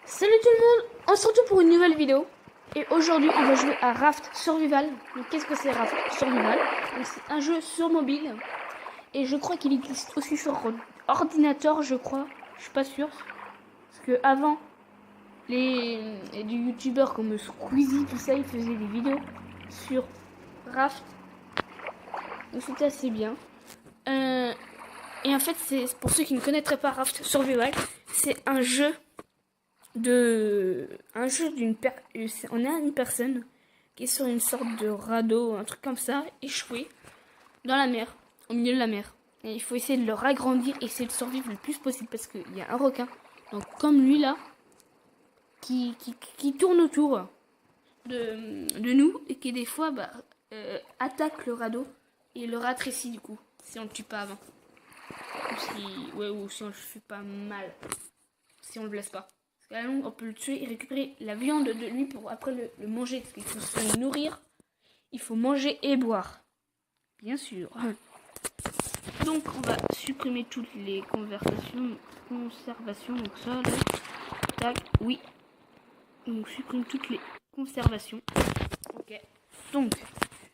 Salut tout le monde, on se retrouve pour une nouvelle vidéo. Et aujourd'hui on va jouer à Raft Survival. Donc qu'est-ce que c'est Raft Survival? Donc c'est un jeu sur mobile. Et je crois qu'il existe aussi sur ordinateur, je crois. Je suis pas sûr. Parce que avant, les youtubeurs comme Squeezie, tout ça, ils faisaient des vidéos sur Raft. Donc c'était assez bien. Et en fait, c'est pour ceux qui ne connaîtraient pas Raft Survival, c'est un jeu on a une personne qui est sur une sorte de radeau, un truc comme ça, échoué dans la mer, au milieu de la mer. Et il faut essayer de le ragrandir et essayer de survivre le plus possible parce qu'il y a un requin, donc comme lui là, qui tourne autour de nous et qui des fois attaque le radeau et le rétrécit du coup, si on le tue pas avant. Ou si on le fait pas mal, si on le blesse pas. À la longue, on peut le tuer et récupérer la viande de lui pour après le manger. Parce qu'il faut se nourrir, il faut manger et boire. Bien sûr. Donc, on va supprimer toutes les conservations. Donc ça, là. Tac, oui. Donc, supprime toutes les conservations. Ok. Donc,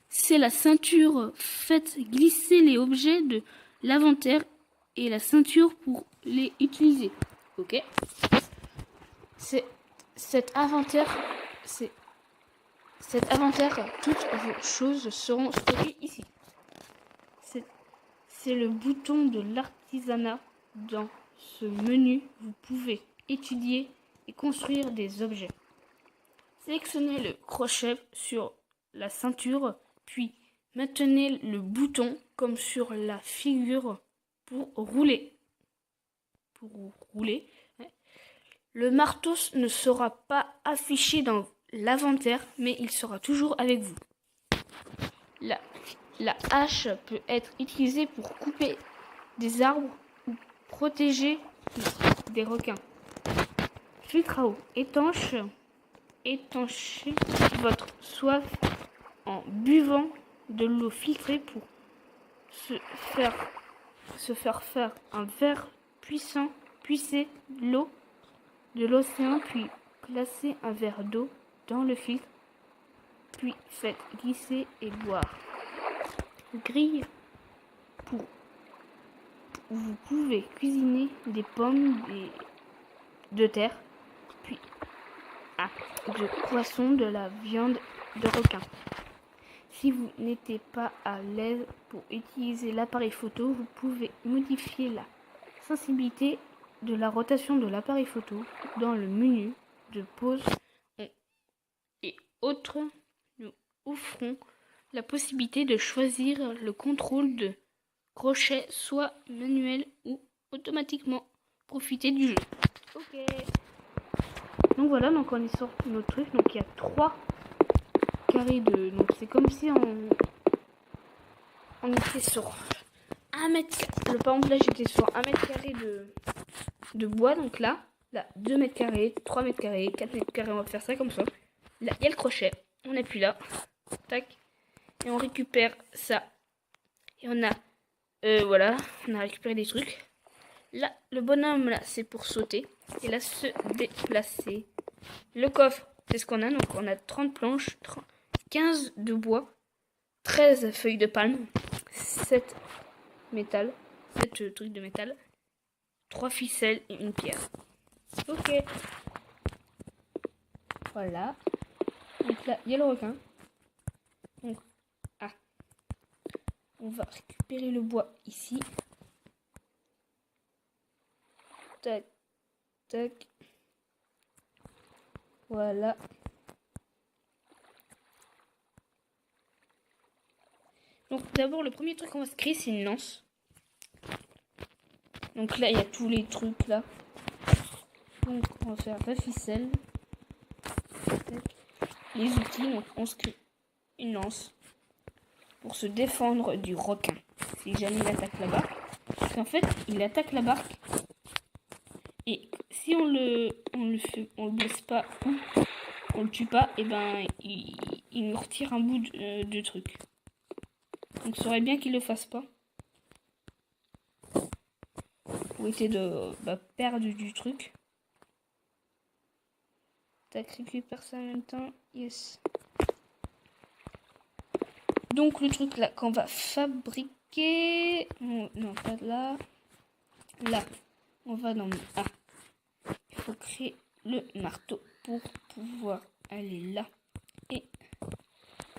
c'est la ceinture. Faites glisser les objets de l'inventaire et la ceinture pour les utiliser. Ok. Cet inventaire, toutes vos choses seront stockées ici. C'est le bouton de l'artisanat. Dans ce menu, vous pouvez étudier et construire des objets. Sélectionnez le crochet sur la ceinture, puis maintenez le bouton comme sur la figure pour rouler. Le marteau ne sera pas affiché dans l'inventaire, mais il sera toujours avec vous. La hache peut être utilisée pour couper des arbres ou protéger des requins. Filtre à eau. Étanchez votre soif en buvant de l'eau filtrée pour se faire faire un verre puiser l'eau de l'océan, puis placez un verre d'eau dans le filtre, puis faites glisser et boire. Grille vous pouvez cuisiner des pommes de terre, puis de poisson, de la viande de requin. Si vous n'êtes pas à l'aise pour utiliser l'appareil photo, vous pouvez modifier la sensibilité de la rotation de l'appareil photo dans le menu de pause et autres. Nous offrons la possibilité de choisir le contrôle de crochet, soit manuel ou automatiquement. Profiter du jeu. Ok. Donc voilà, donc on est sur notre truc. Donc il y a 3 carrés de. Donc c'est comme si on était sur 1 mètre. Par exemple là j'étais sur 1 mètre carré de bois. Donc là 2 mètres carrés, 3 mètres carrés, 4 mètres carrés. On va faire ça comme ça. Là il y a le crochet. On appuie là. Tac. Et on récupère ça. Et on a voilà, on a récupéré des trucs. Là, le bonhomme là, c'est pour sauter. Et là, se déplacer. Le coffre, c'est ce qu'on a. Donc on a 30 planches, 15 de bois, 13 feuilles de palme, 7 métal, 7 trucs de métal, 3 ficelles et une pierre. Ok. Voilà. Donc là, il y a le requin. Donc, on va récupérer le bois ici. Tac, tac. Voilà. Donc d'abord, le premier truc qu'on va se créer, c'est une lance. Donc là, il y a tous les trucs là. Donc on va faire la ficelle. Les outils, donc on se crée une lance pour se défendre du requin. Si jamais il attaque la barque. Parce qu'en fait, il attaque la barque. Et si on le blesse pas ou on le tue pas, et ben il nous retire un bout de truc. Donc ça serait bien qu'il le fasse pas. Pour éviter de perdre du truc. Tac, récupère ça en même temps. Yes. Donc le truc là qu'on va fabriquer... Non, pas là. Là. On va dans le A. Il faut créer le marteau pour pouvoir aller là. Et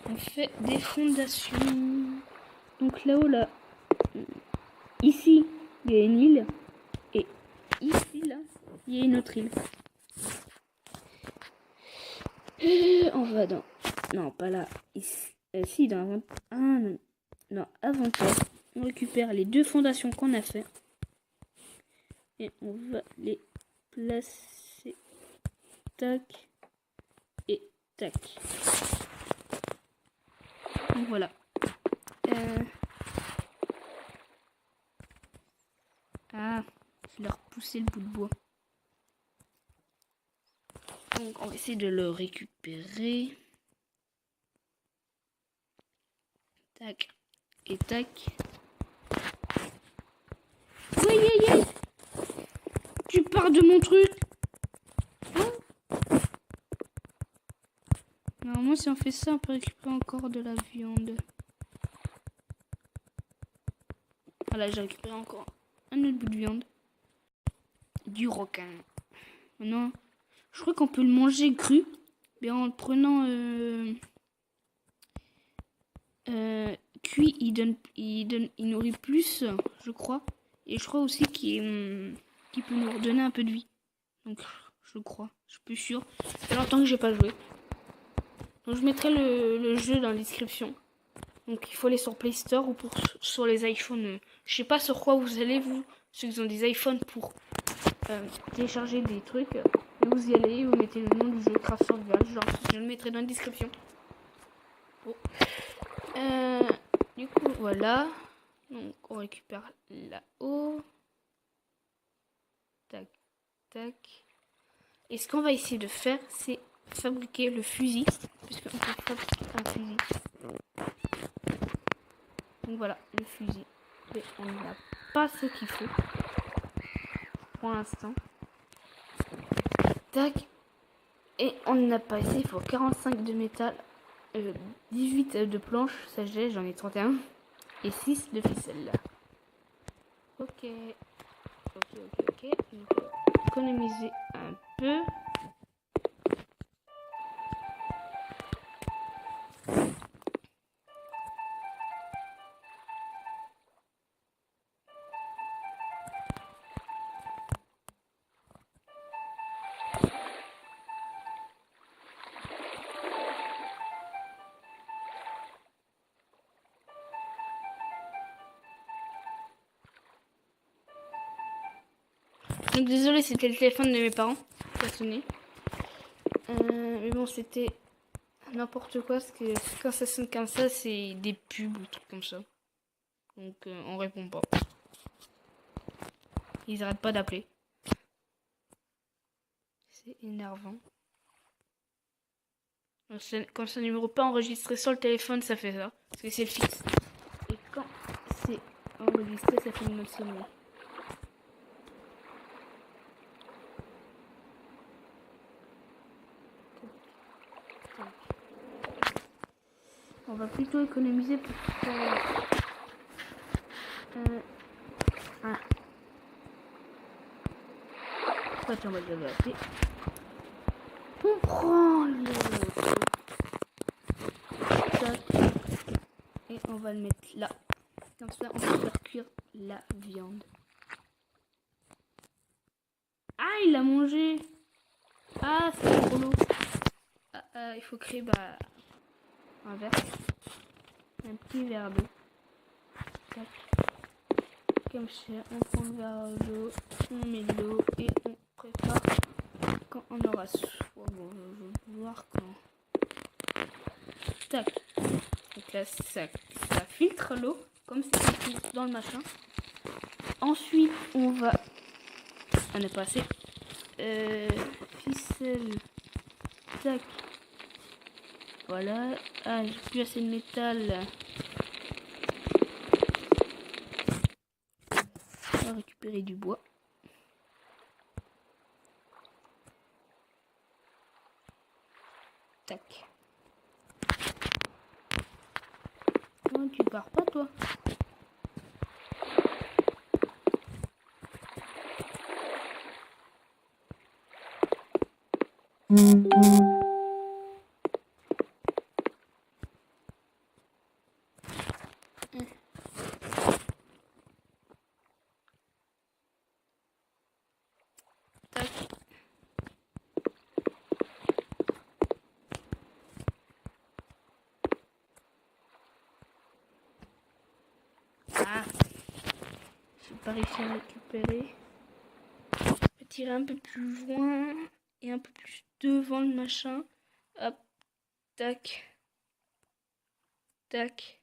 on fait des fondations. Donc là-haut, là. Ici, il y a une île. Et ici, là, il y a une autre île. Et on va dans... Non, pas là. Ici. Si, dans avant... Ah non. Non, inventaire. On récupère les deux fondations qu'on a fait. Et on va les placer. Tac. Et tac. Donc voilà. Ah, je vais repousser le bout de bois. Donc on va essayer de le récupérer. Tac. Et tac. Oui. Tu pars de mon truc. Hein? Normalement si on fait ça, on peut récupérer encore de la viande. Voilà, j'ai récupéré encore un autre bout de viande. Du requin. Maintenant, je crois qu'on peut le manger cru. Mais en le prenant cuit, il nourrit plus, je crois. Et je crois aussi qu'il peut nous redonner un peu de vie. Donc, je crois. Je suis plus sûre. Ça fait longtemps que j'ai pas joué. Donc, je mettrai le jeu dans la description. Donc, il faut aller sur Play Store ou sur les iPhones. Je sais pas sur quoi vous allez, vous, ceux qui ont des iPhones, pour télécharger des trucs. Et vous y allez, vous mettez le nom du jeu Craft Survival. Genre, je le mettrai dans la description. Bon. Du coup, voilà. Donc, on récupère là-haut. Tac, tac. Et ce qu'on va essayer de faire, c'est fabriquer le fusil. Puisqu'on peut fabriquer un fusil. Donc voilà, le fusil. Et on n'a pas ce qu'il faut. Pour l'instant. Tac. Et on n'a pas assez. Il faut 45 de métal. 18 de planches. Ça j'ai, j'en ai 31. Et 6 de ficelle. Ok. Donc, économiser un peu. Donc désolé, c'était le téléphone de mes parents qui a sonné. Mais bon, c'était n'importe quoi, parce que quand ça sonne comme ça, c'est des pubs ou trucs comme ça. Donc on répond pas. Ils arrêtent pas d'appeler. C'est énervant. Quand c'est un numéro pas enregistré sur le téléphone, ça fait ça. Parce que c'est le fixe. Et quand c'est enregistré, ça fait une autre sonnerie. On va plutôt économiser pour faire... Attends, on va le appeler. On prend le... Et on va le mettre là. Comme ça, on peut faire cuire la viande. Ah, il l'a mangé. Ah, c'est trop lourd. Il faut créer un verre. Un petit verre d'eau. Comme ça, on prend le verre d'eau, on met de l'eau et on prépare quand on aura soif. Bon, je vais voir quand. Tac. Donc là, ça filtre l'eau, comme c'est dans le machin. Ensuite, on va... On est passé. Ficelle. Tac. Voilà. Ah, j'ai plus assez de métal. On va récupérer du bois. Tac. Non, tu pars pas, toi. Tac. Ah, j'ai pas réussi à récupérer. Je vais tirer un peu plus loin et un peu plus devant le machin. Hop, tac, tac.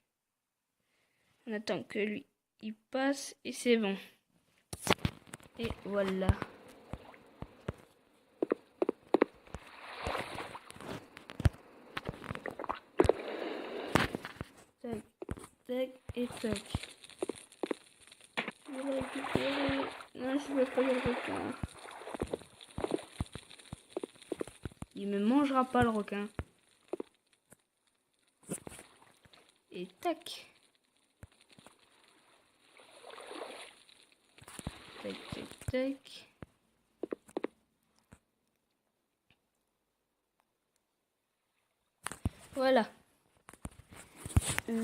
On attend que lui il passe et c'est bon. Et voilà. Tac, tac et tac. Je vais récupérer. Non, je vais pas le requin. Il me mangera pas le requin. Et tac. Tac, tac, tac. Voilà. Il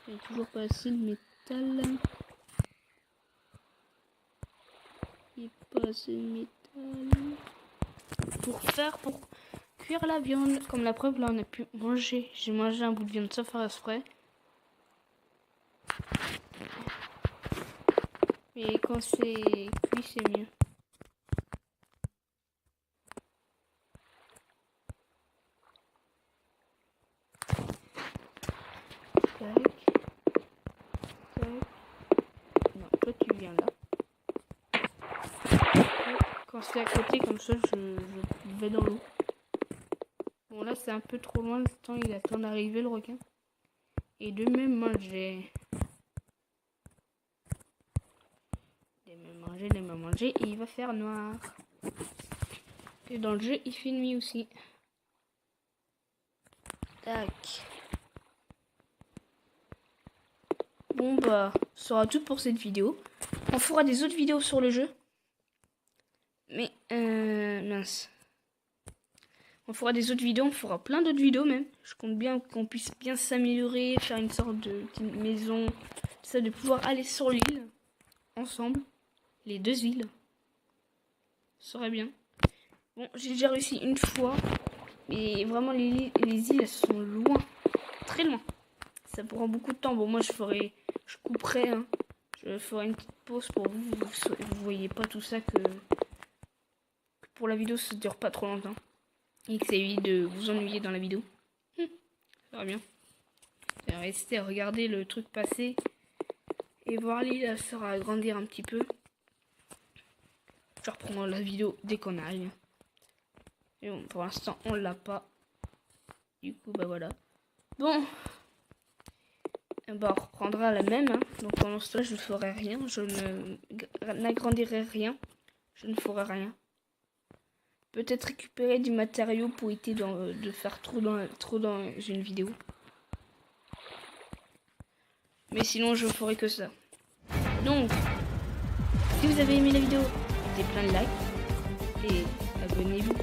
n'y a toujours pas assez de métal. Il n'y a pas assez de métal. Pour cuire la viande. Comme la preuve, là, on a pu manger. J'ai mangé un bout de viande sans faire exprès. Mais quand c'est cuit, c'est mieux. Tac. Tac. Non, toi tu viens là. Quand c'est à côté comme ça, je vais dans l'eau. Bon là c'est un peu trop loin, le temps il attend d'arriver le requin. Et de me manger. De me manger et il va faire noir. Et dans le jeu il fait nuit aussi. Tac. Bon bah, ce sera tout pour cette vidéo. On fera des autres vidéos sur le jeu. Mais, mince. On fera des autres vidéos, on fera plein d'autres vidéos même. Je compte bien qu'on puisse bien s'améliorer, faire une sorte de petite maison. Ça, de pouvoir aller sur l'île, ensemble. Les deux îles. Ce serait bien. Bon, j'ai déjà réussi une fois. Mais vraiment, les îles, elles sont loin. Très loin. Ça prend beaucoup de temps. Bon, moi, je couperai, hein. Je ferai une petite pause pour vous. Vous voyez pas tout ça que pour la vidéo, ça dure pas trop longtemps. Et que ça évite de vous ennuyer dans la vidéo. Ça va bien. Je vais rester à regarder le truc passer. Et voir l'île, ça va agrandir un petit peu. Je reprends la vidéo dès qu'on arrive. Et bon, pour l'instant, on l'a pas. Du coup, bah voilà. Bon. Bah, on reprendra la même. Hein. Donc pendant ce temps, je ne ferai rien. Je n'agrandirai rien. Je ne ferai rien. Peut-être récupérer du matériau pour éviter de faire trop dans une vidéo. Mais sinon, je ferai que ça. Donc, si vous avez aimé la vidéo, mettez plein de likes et abonnez-vous.